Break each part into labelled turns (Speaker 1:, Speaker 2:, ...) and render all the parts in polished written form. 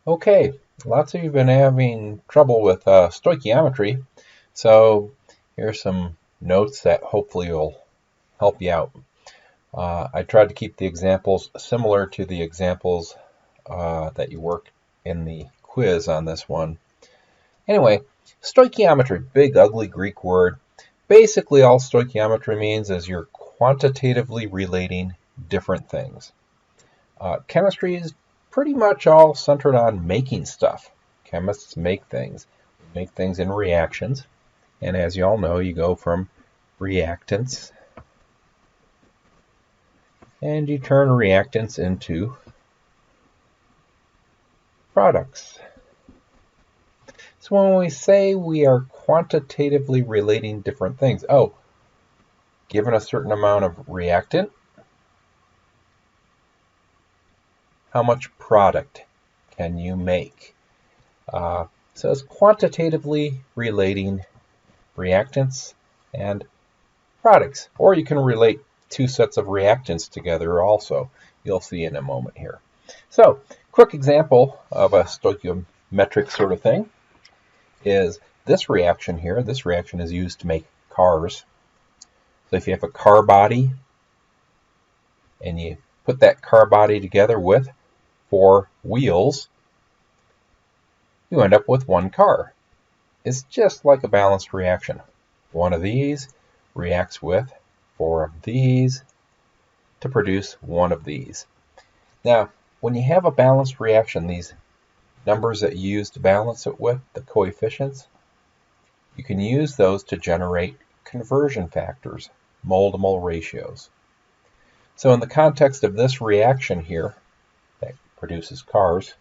Speaker 1: Okay, lots of you have been having trouble with stoichiometry, so here's some notes that hopefully will help you out. I tried to keep the examples similar to the examples that you work in the quiz on this one. Anyway, stoichiometry, big ugly Greek word. Basically, all stoichiometry means is you're quantitatively relating different things. Chemistry is pretty much all centered on making stuff. Chemists make things in reactions, and as you all know, you go from reactants and you turn reactants into products. So when we say we are quantitatively relating different things, given a certain amount of reactant, how much product can you make? So it's quantitatively relating reactants and products. Or you can relate two sets of reactants together also. You'll see in a moment here. So, quick example of a stoichiometric sort of thing is this reaction here. This reaction is used to make cars. So if you have a car body and you put that car body together with 4 wheels, you end up with 1 car. It's just like a balanced reaction. One of these reacts with 4 of these to produce 1 of these. Now, when you have a balanced reaction, these numbers that you use to balance it with, the coefficients, you can use those to generate conversion factors, mole-to-mole ratios. So in the context of this reaction here that produces cars,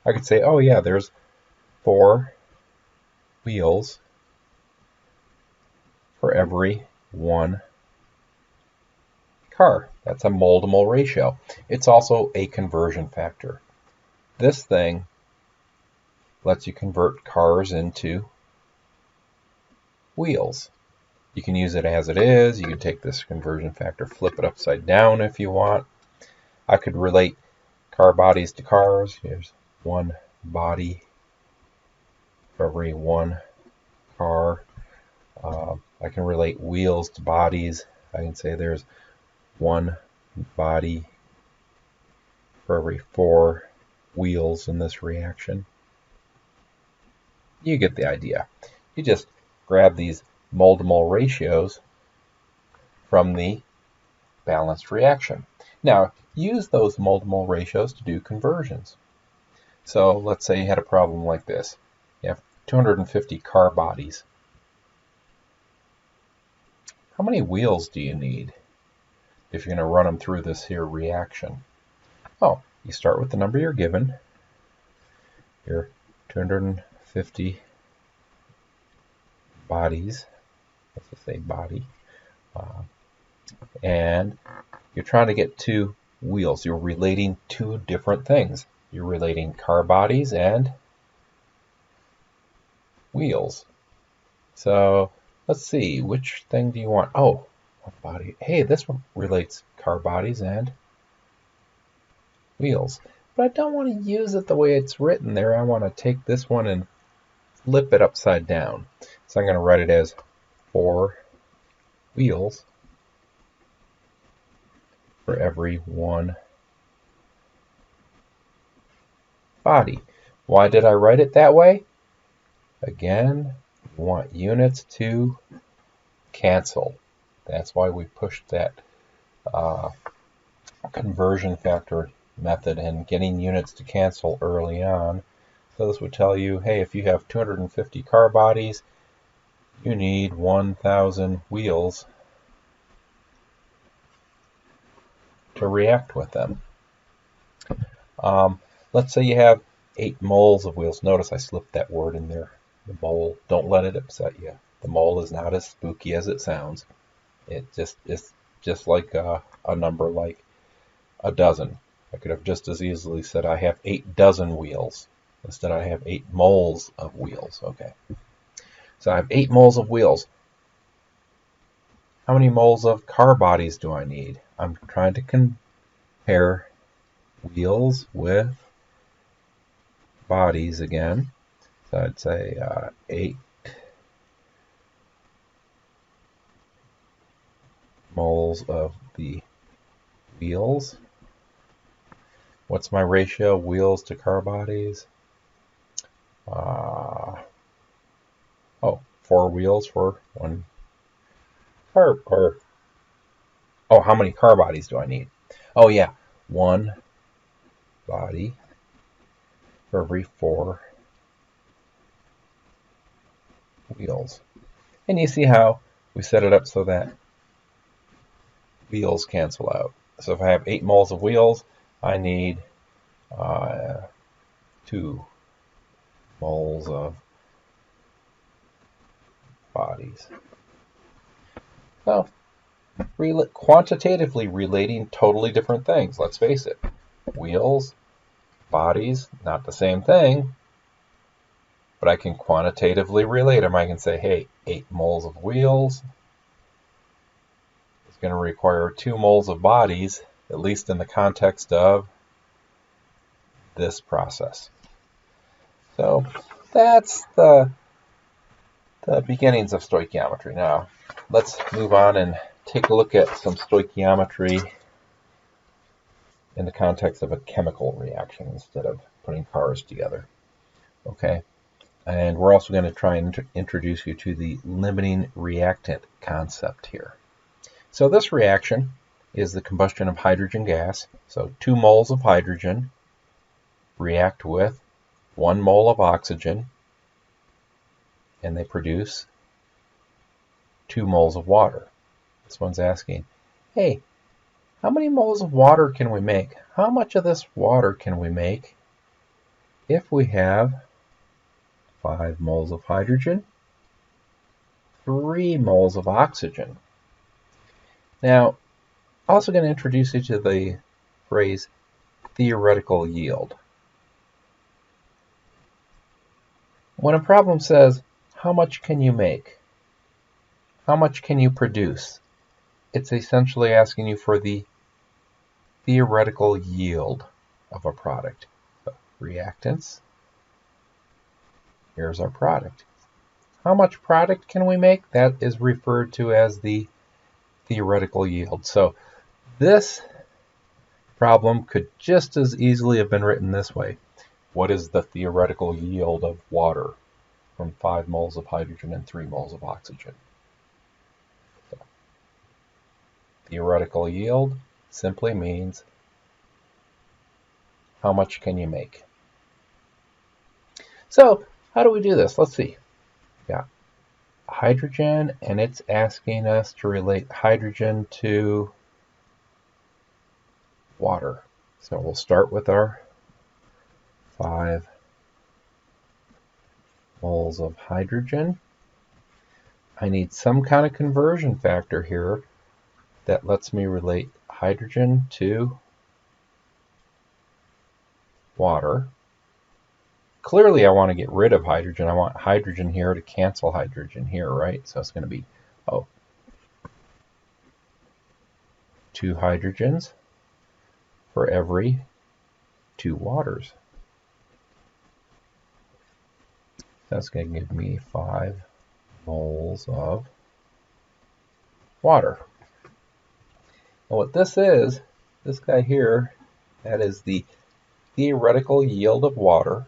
Speaker 1: I could say, oh yeah, there's 4 wheels for every 1 car. That's a mole-to-mole ratio. It's also a conversion factor. This thing lets you convert cars into wheels. You can use it as it is. You can take this conversion factor, flip it upside down if you want. I could relate car bodies to cars. Here's 1 body for every 1 car. I can relate wheels to bodies. I can say there's 1 body for every 4 wheels in this reaction. You get the idea. You just grab these mole-to-mole ratios from the balanced reaction. Now, use those mole-to-mole ratios to do conversions. So let's say you had a problem like this. You have 250 car bodies. How many wheels do you need if you're going to run them through this here reaction? Oh, you start with the number you're given. Your 250 bodies. Let's just say body. And you're trying to get 2 wheels. You're relating 2 different things. You're relating car bodies and wheels. So let's see, which thing do you want? Oh, body. Hey, this one relates car bodies and wheels. But I don't want to use it the way it's written there. I want to take this one and flip it upside down. So I'm going to write it as 4 wheels for every 1 body. Why did I write it that way? Again, we want units to cancel. That's why we pushed that conversion factor method and getting units to cancel early on. So this would tell you, hey, if you have 250 car bodies, you need 1,000 wheels to react with them. Let's say you have 8 moles of wheels. Notice I slipped that word in there. The mole. Don't let it upset you. The mole is not as spooky as it sounds. It's just like a number like a dozen. I could have just as easily said I have 8 dozen wheels. Instead I have 8 moles of wheels. Okay. So I have 8 moles of wheels. How many moles of car bodies do I need? I'm trying to compare wheels with bodies again. So I'd say 8 moles of the wheels. What's my ratio of wheels to car bodies? 4 wheels for 1 car. Oh, how many car bodies do I need? Oh yeah, 1 body for every 4 wheels. And you see how we set it up so that wheels cancel out. So if I have 8 moles of wheels, I need 2 moles of bodies. So, quantitatively relating totally different things, let's face it. Wheels, bodies, not the same thing, but I can quantitatively relate them. I can say, hey, 8 moles of wheels is going to require 2 moles of bodies, at least in the context of this process. So that's the beginnings of stoichiometry. Now, let's move on and take a look at some stoichiometry in the context of a chemical reaction instead of putting cars together. Okay, and we're also going to try and introduce you to the limiting reactant concept here. So this reaction is the combustion of hydrogen gas. So 2 moles of hydrogen react with 1 mole of oxygen, and they produce 2 moles of water. This one's asking, hey, how many moles of water can we make? How much of this water can we make if we have 5 moles of hydrogen, 3 moles of oxygen? Now, I'm also going to introduce you to the phrase theoretical yield. When a problem says, how much can you make? How much can you produce? It's essentially asking you for the theoretical yield of a product. So, reactants. Here's our product. How much product can we make? That is referred to as the theoretical yield. So this problem could just as easily have been written this way. What is the theoretical yield of water from 5 moles of hydrogen and 3 moles of oxygen? So, theoretical yield simply means how much can you make? So how do we do this? Let's see. Yeah, hydrogen, and it's asking us to relate hydrogen to water. So we'll start with our 5 moles of hydrogen. I need some kind of conversion factor here that lets me relate hydrogen to water. Clearly I want to get rid of hydrogen. I want hydrogen here to cancel hydrogen here, right? So it's going to be 2 hydrogens for every 2 waters. That's going to give me 5 moles of water. And what this is, this guy here, that is the theoretical yield of water.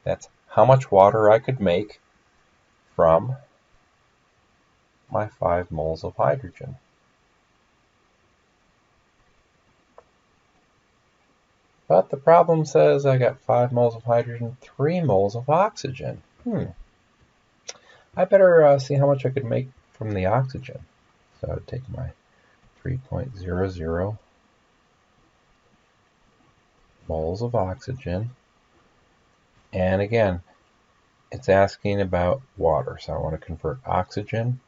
Speaker 1: That's how much water I could make from my 5 moles of hydrogen. But the problem says I got 5 moles of hydrogen, 3 moles of oxygen. I better see how much I could make from the oxygen. So I'd take my 3.00 moles of oxygen. And again, it's asking about water. So I want to convert oxygen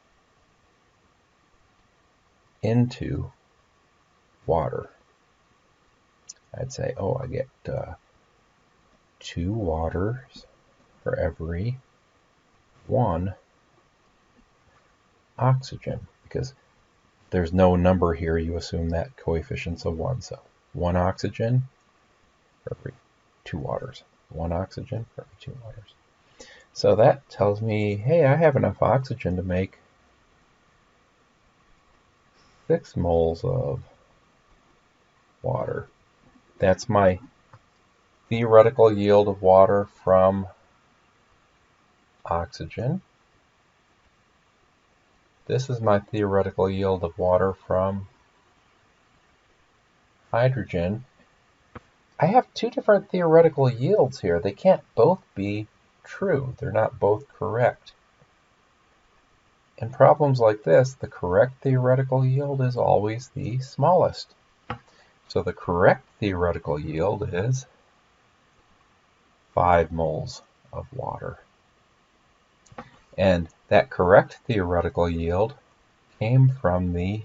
Speaker 1: into water. I'd say, I get 2 waters for every 1 oxygen, because there's no number here. You assume that coefficient's a 1. So 1 oxygen for every 2 waters. 1 oxygen for every 2 waters. So that tells me, hey, I have enough oxygen to make 6 moles of water. That's my theoretical yield of water from oxygen. This is my theoretical yield of water from hydrogen. I have 2 different theoretical yields here. They can't both be true. They're not both correct. In problems like this, the correct theoretical yield is always the smallest. So the correct theoretical yield is 5 moles of water. And that correct theoretical yield came from the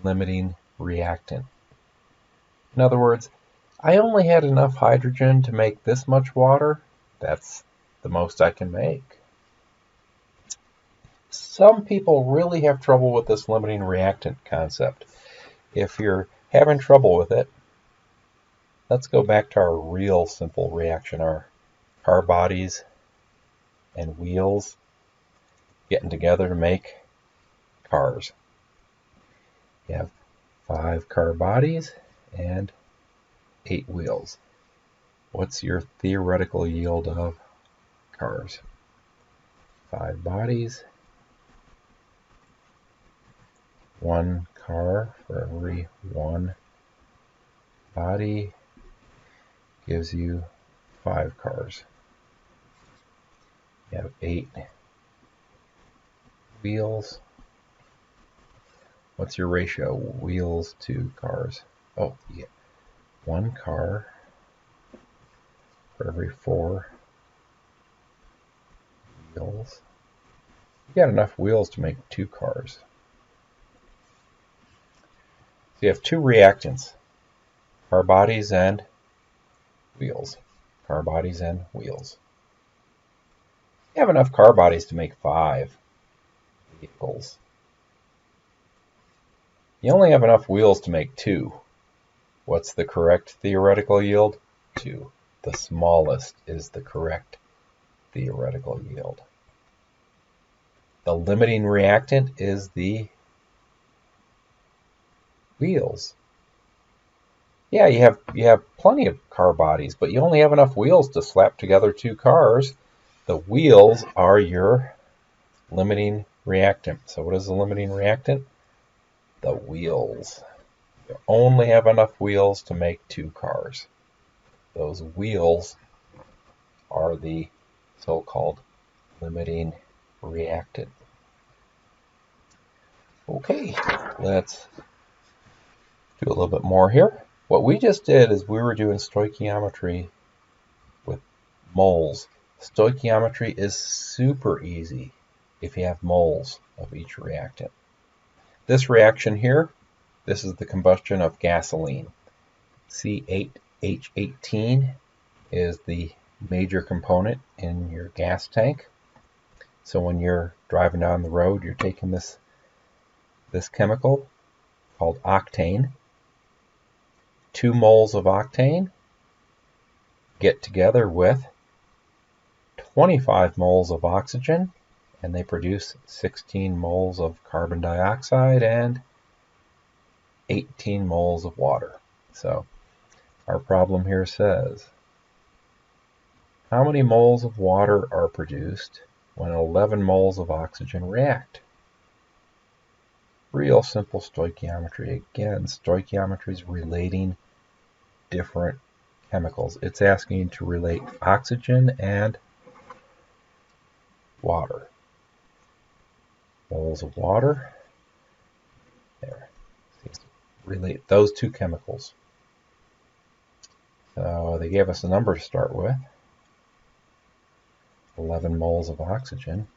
Speaker 1: limiting reactant. In other words, I only had enough hydrogen to make this much water. That's the most I can make. Some people really have trouble with this limiting reactant concept. If you're having trouble with it, let's go back to our real simple reaction, our car bodies and wheels getting together to make cars. You have 5 car bodies and 8 wheels. What's your theoretical yield of cars? 5 bodies, 1 car for every 1 body gives you 5 cars. You have 8 wheels. What's your ratio? Wheels to cars. Oh, yeah. 1 car for every 4 wheels. You got enough wheels to make 2 cars. So you have 2 reactants, car bodies and wheels. Car bodies and wheels. You have enough car bodies to make 5 vehicles. You only have enough wheels to make 2. What's the correct theoretical yield? 2. The smallest is the correct theoretical yield. The limiting reactant is the wheels. Yeah, you have plenty of car bodies, but you only have enough wheels to slap together 2 cars. The wheels are your limiting reactant. So what is the limiting reactant? The wheels. You only have enough wheels to make 2 cars. Those wheels are the so-called limiting reactant. Okay, let's do a little bit more here. What we just did is we were doing stoichiometry with moles. Stoichiometry is super easy if you have moles of each reactant. This reaction here, this is the combustion of gasoline. C8H18 is the major component in your gas tank. So when you're driving down the road, you're taking this chemical called octane. 2 moles of octane get together with 25 moles of oxygen, and they produce 16 moles of carbon dioxide and 18 moles of water. So our problem here says, how many moles of water are produced when 11 moles of oxygen react? Real simple stoichiometry. Again, stoichiometry is relating different chemicals. It's asking to relate oxygen and water. Moles of water. There. Relate those 2 chemicals. So they gave us a number to start with. 11 moles of oxygen.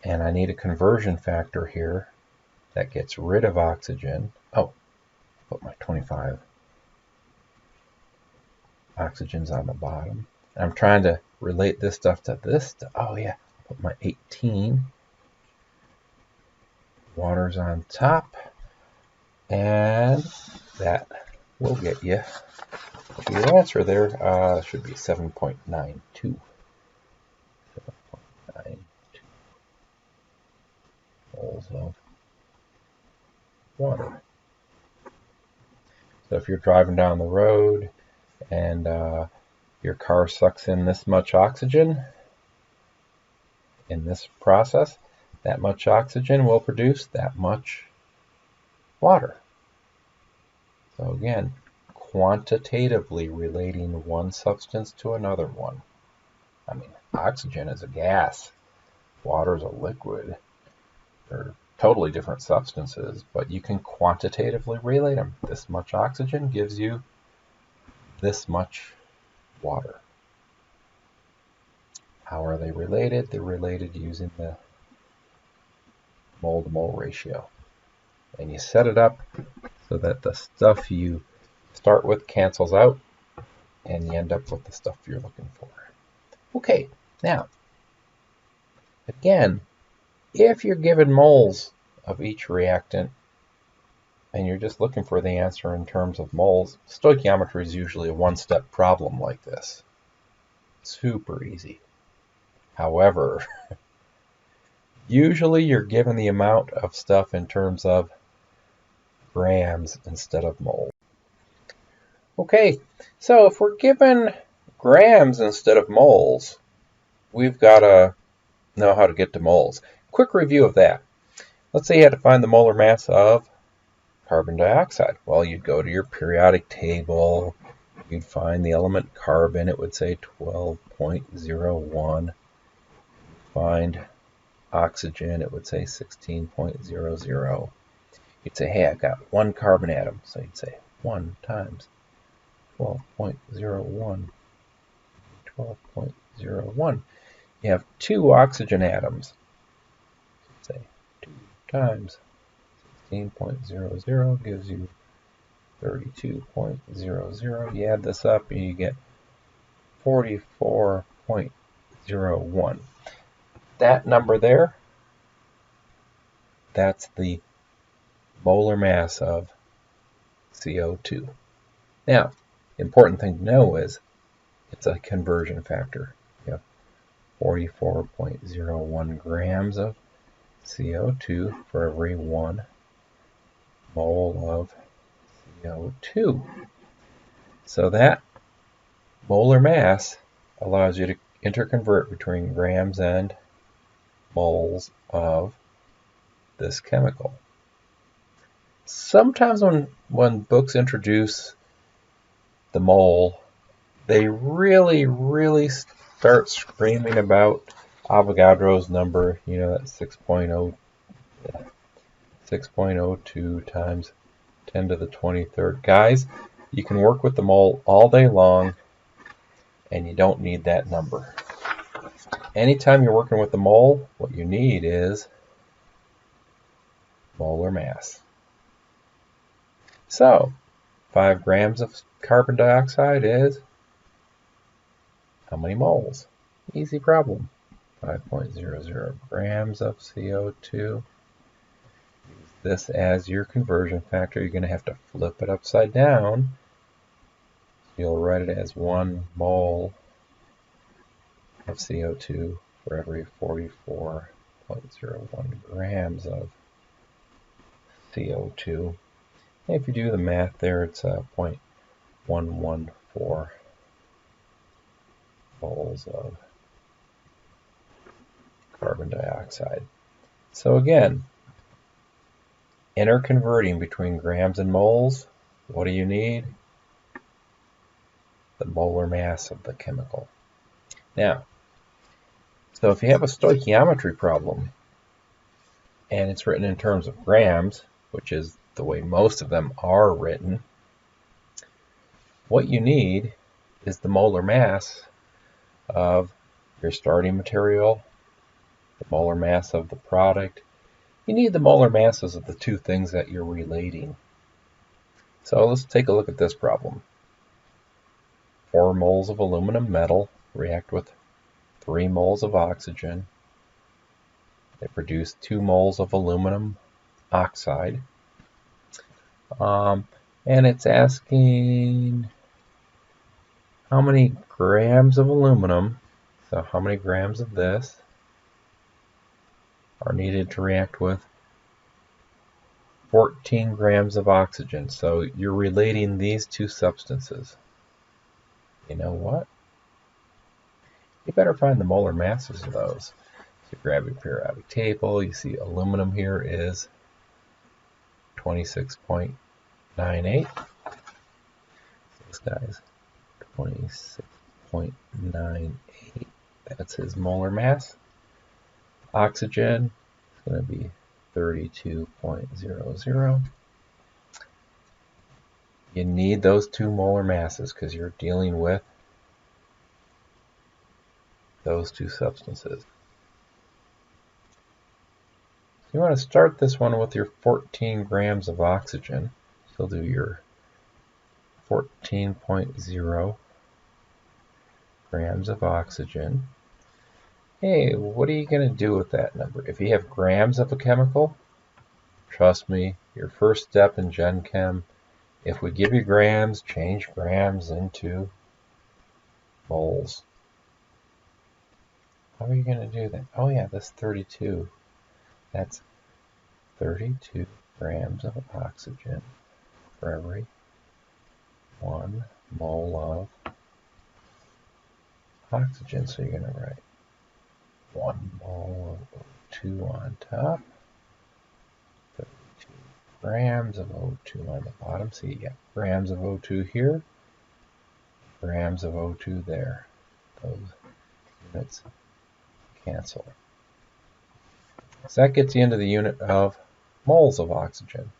Speaker 1: And I need a conversion factor here that gets rid of oxygen. Oh, put my 25. Oxygen's on the bottom. I'm trying to relate this stuff to this stuff. Oh yeah, put my 18. Water's on top, and that will get you to your answer there. Should be 7.92. 7.92 moles of water. So if you're driving down the road and your car sucks in this much oxygen in this process, that much oxygen will produce that much water. So again, quantitatively relating one substance to another one. I mean, oxygen is a gas, water is a liquid. They're totally different substances, but you can quantitatively relate them. This much oxygen gives you this much water. How are they related? They're related using the mole-to-mole ratio. And you set it up so that the stuff you start with cancels out, and you end up with the stuff you're looking for. Okay, now, again, if you're given moles of each reactant, and you're just looking for the answer in terms of moles, stoichiometry is usually a one-step problem like this. Super easy. However, usually you're given the amount of stuff in terms of grams instead of moles. Okay, so if we're given grams instead of moles, we've got to know how to get to moles. Quick review of that. Let's say you had to find the molar mass of carbon dioxide. Well, you'd go to your periodic table, you'd find the element carbon, it would say 12.01. Find oxygen, it would say 16.00. You'd say, hey, I've got one carbon atom. So you'd say 1 times 12.01. 12.01. You have 2 oxygen atoms. So say 2 times 16.00 gives you 32.00. You add this up and you get 44.01. That number there, that's the molar mass of CO2. Now, the important thing to know is it's a conversion factor. You have 44.01 grams of CO2 for every 1 mole of CO2. So that molar mass allows you to interconvert between grams and moles of this chemical. Sometimes when books introduce the mole, they really start screaming about Avogadro's number, you know, that 6.02 times 10 to the 23rd. Guys, you can work with the mole all day long, and you don't need that number. Anytime you're working with the mole, what you need is molar mass. So, 5 grams of carbon dioxide is how many moles? Easy problem. 5.00 grams of CO2. Use this as your conversion factor. You're going to have to flip it upside down. You'll write it as 1 mole of CO2 for every 44.01 grams of CO2. And if you do the math there, it's 0.114 moles of carbon dioxide. So again, interconverting between grams and moles, what do you need? The molar mass of the chemical. Now, so if you have a stoichiometry problem, and it's written in terms of grams, which is the way most of them are written, what you need is the molar mass of your starting material, the molar mass of the product. You need the molar masses of the 2 things that you're relating. So let's take a look at this problem. 4 moles of aluminum metal react with 3 moles of oxygen. They produce 2 moles of aluminum oxide. And it's asking how many grams of aluminum, so how many grams of this are needed to react with 14 grams of oxygen. So you're relating these two substances. You know what? You better find the molar masses of those. So grab your periodic table. You see aluminum here is 26.98. This guy's 26.98. That's his molar mass. Oxygen is going to be 32.00. You need those two molar masses because you're dealing with those two substances. So you want to start this one with your 14 grams of oxygen. So you'll do your 14.0 grams of oxygen. Hey, what are you going to do with that number? If you have grams of a chemical, trust me, your first step in Gen Chem, if we give you grams, change grams into moles. How are you going to do that? Oh yeah, that's 32. That's 32 grams of oxygen for every 1 mole of oxygen. So you're going to write 1 mole of O2 on top, 32 grams of O2 on the bottom. So you get grams of O2 here, grams of O2 there. Those units cancel. So that gets you into the unit of moles of oxygen.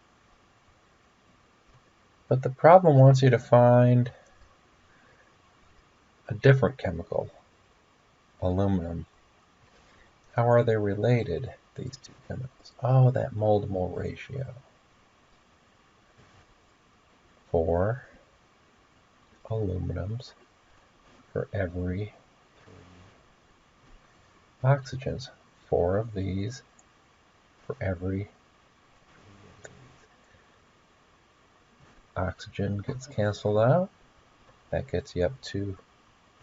Speaker 1: But the problem wants you to find a different chemical, aluminum. How are they related, these two chemicals? Oh, that mole to mole ratio. 4 aluminums for every 3 oxygens. 4 of these for every 3 of these. Oxygen gets canceled out. That gets you up to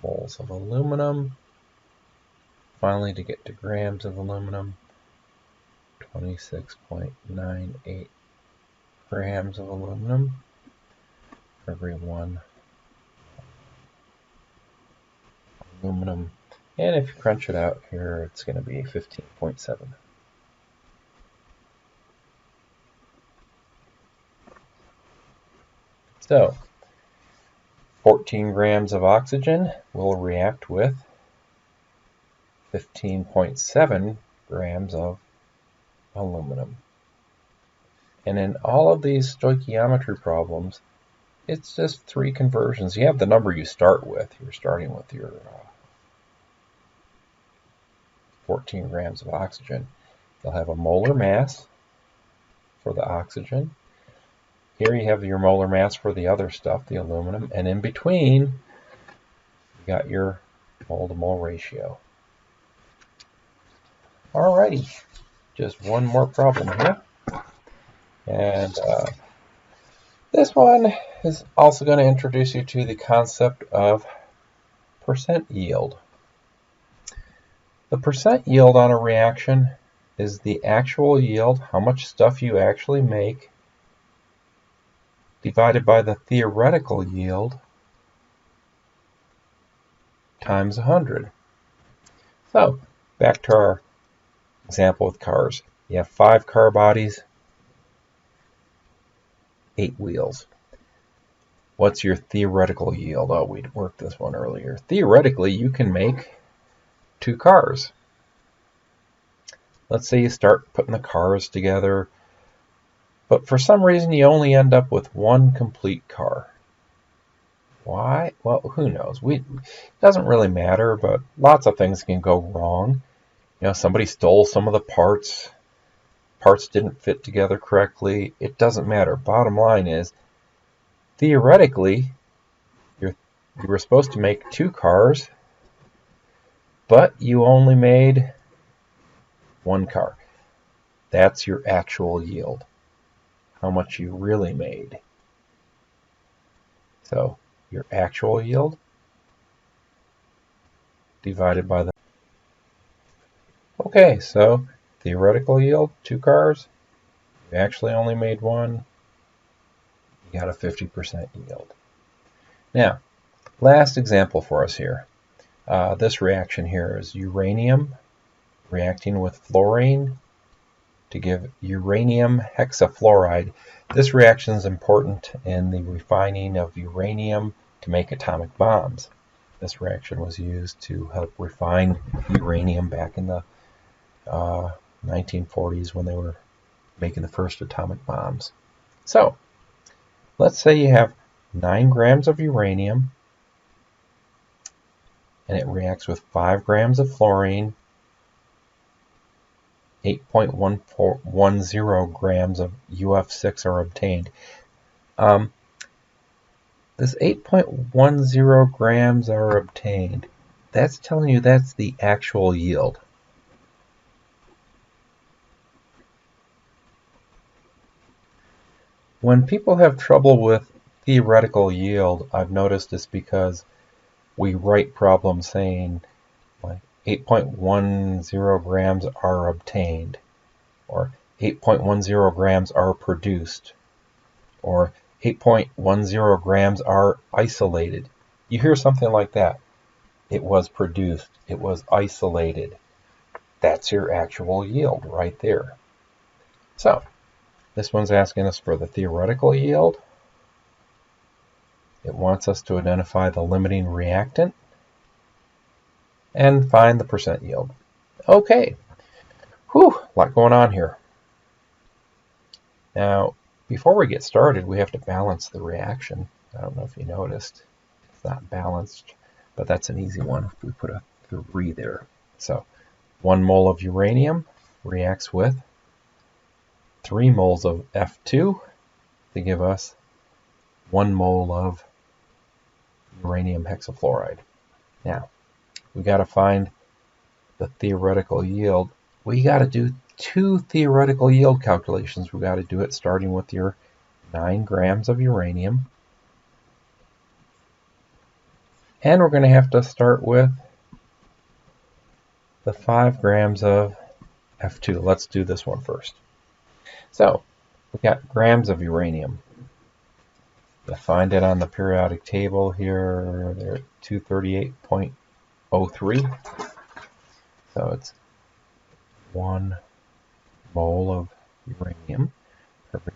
Speaker 1: moles of aluminum. Finally, to get to grams of aluminum, 26.98 grams of aluminum for every 1 aluminum. And if you crunch it out here, it's going to be 15.7. So, 14 grams of oxygen will react with 15.7 grams of aluminum. And in all of these stoichiometry problems, it's just 3 conversions. You have the number you start with. You're starting with your 14 grams of oxygen. You'll have a molar mass for the oxygen. Here you have your molar mass for the other stuff, the aluminum. And in between, you got your mole to mole ratio. Alrighty, just one more problem here. And this one is also going to introduce you to the concept of percent yield. The percent yield on a reaction is the actual yield, how much stuff you actually make, divided by the theoretical yield times 100. So, back to our example with cars. You have 5 car bodies, 8 wheels. What's your theoretical yield? Oh, we worked this one earlier. Theoretically, you can make 2 cars. Let's say you start putting the cars together, but for some reason you only end up with 1 complete car. Why? Well, who knows? It doesn't really matter, but lots of things can go wrong. You know, somebody stole some of the parts. Parts didn't fit together correctly. It doesn't matter. Bottom line is, theoretically, you were supposed to make 2 cars, but you only made 1 car. That's your actual yield, how much you really made. So your actual yield divided by the... Okay, so theoretical yield, 2 cars. You actually only made 1. You got a 50% yield. Now, last example for us here. This reaction here is uranium reacting with fluorine to give uranium hexafluoride. This reaction is important in the refining of uranium to make atomic bombs. This reaction was used to help refine uranium back in the 1940s when they were making the first atomic bombs. So, let's say you have 9 grams of uranium and it reacts with 5 grams of fluorine. 8.10 grams of UF6 are obtained. This 8.10 grams are obtained. That's telling you that's the actual yield. When people have trouble with theoretical yield, I've noticed it's because we write problems saying like 8.10 grams are obtained, or 8.10 grams are produced, or 8.10 grams are isolated. You hear something like that. It was produced. It was isolated. That's your actual yield right there. So, this one's asking us for the theoretical yield. It wants us to identify the limiting reactant and find the percent yield. Okay. Whew, a lot going on here. Now, before we get started, we have to balance the reaction. I don't know if you noticed. It's not balanced, but that's an easy one if we put a 3 there. So, 1 mole of uranium reacts with 3 moles of F2 to give us 1 mole of uranium hexafluoride. Now, we got to find the theoretical yield. We got to do 2 theoretical yield calculations. We got to do it starting with your 9 grams of uranium. And we're going to have to start with the 5 grams of F2. Let's do this one first. So, we've got grams of uranium. You'll find it on the periodic table here. They're at 238.03. So it's 1 mole of uranium for every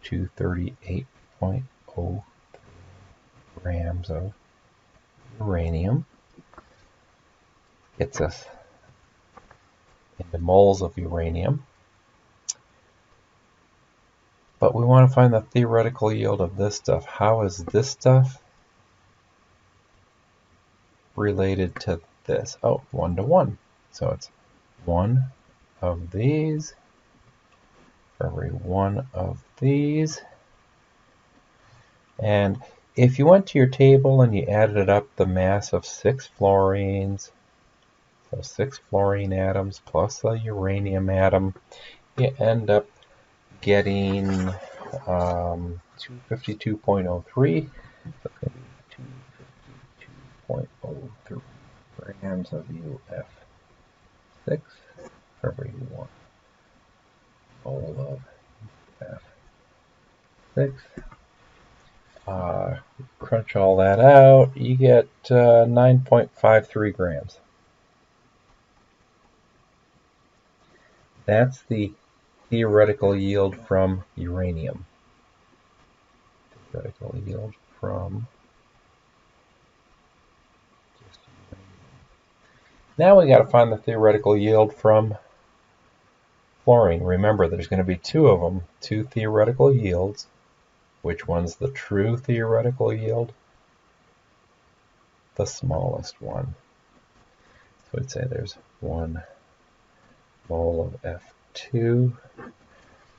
Speaker 1: 238.03 grams of uranium. Gets us into moles of uranium. But we want to find the theoretical yield of this stuff. How is this stuff related to this? Oh, 1 to 1. So it's 1 of these for every 1 of these. And if you went to your table and you added up the mass of 6 fluorines, so 6 fluorine atoms plus a uranium atom, you end up getting 252.03. So it's going to be 252.03 grams of UF6 for every 1 mole of UF6. Crunch all that out, you get 9.53 grams. That's the theoretical yield from uranium. Theoretical yield from just uranium. Now we got to find the theoretical yield from fluorine. Remember, there's going to be 2 of them, 2 theoretical yields. Which one's the true theoretical yield? The smallest one. So we'd say there's 1 mole of F2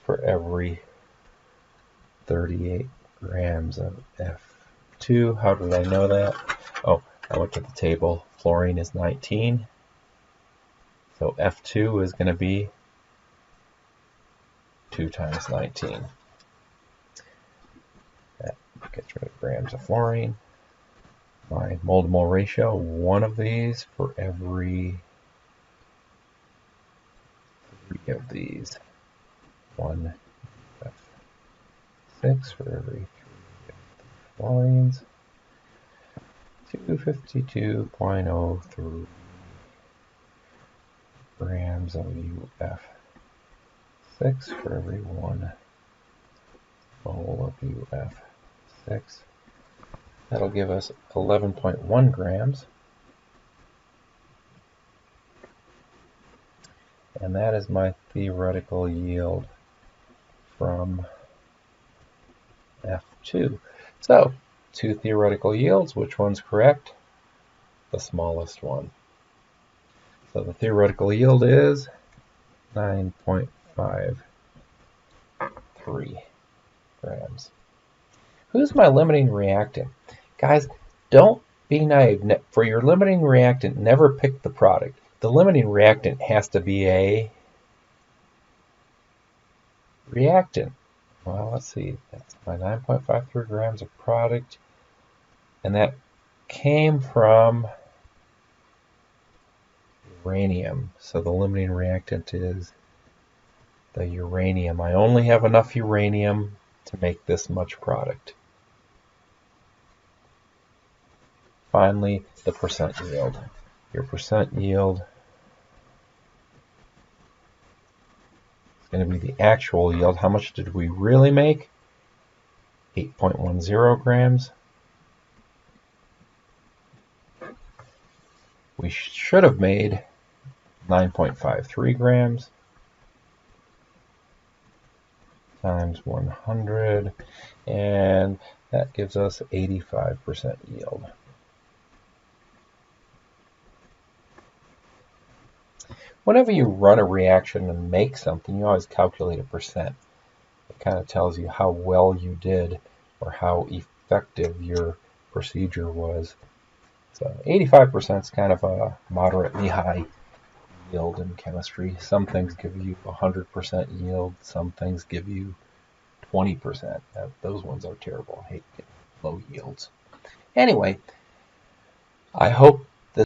Speaker 1: for every 38 grams of F2. How did I know that? Oh, I went to the table. Fluorine is 19. So F2 is going to be 2 times 19. That gets rid of grams of fluorine. My mole to mole ratio, one of these for every 3 of these. 1 F6 for every 3 fluorines. 252.03 grams of UF6 for every 1 mole of UF6. That'll give us 11.1 grams. And that is my theoretical yield from F2. So, 2 theoretical yields. Which one's correct? The smallest one. So the theoretical yield is 9.53 grams. Who's my limiting reactant? Guys, don't be naive. For your limiting reactant, never pick the product. The limiting reactant has to be a reactant. Well, let's see. That's my 9.53 grams of product. And that came from uranium. So the limiting reactant is the uranium. I only have enough uranium to make this much product. Finally, the percent yield. Your percent yield is going to be the actual yield. How much did we really make? 8.10 grams. We should have made 9.53 grams times 100, and that gives us 85% yield. Whenever you run a reaction and make something, you always calculate a percent. It kind of tells you how well you did or how effective your procedure was. So 85% is kind of a moderately high yield in chemistry. Some things give you 100% yield. Some things give you 20%. Those ones are terrible. I hate low yields. Anyway, I hope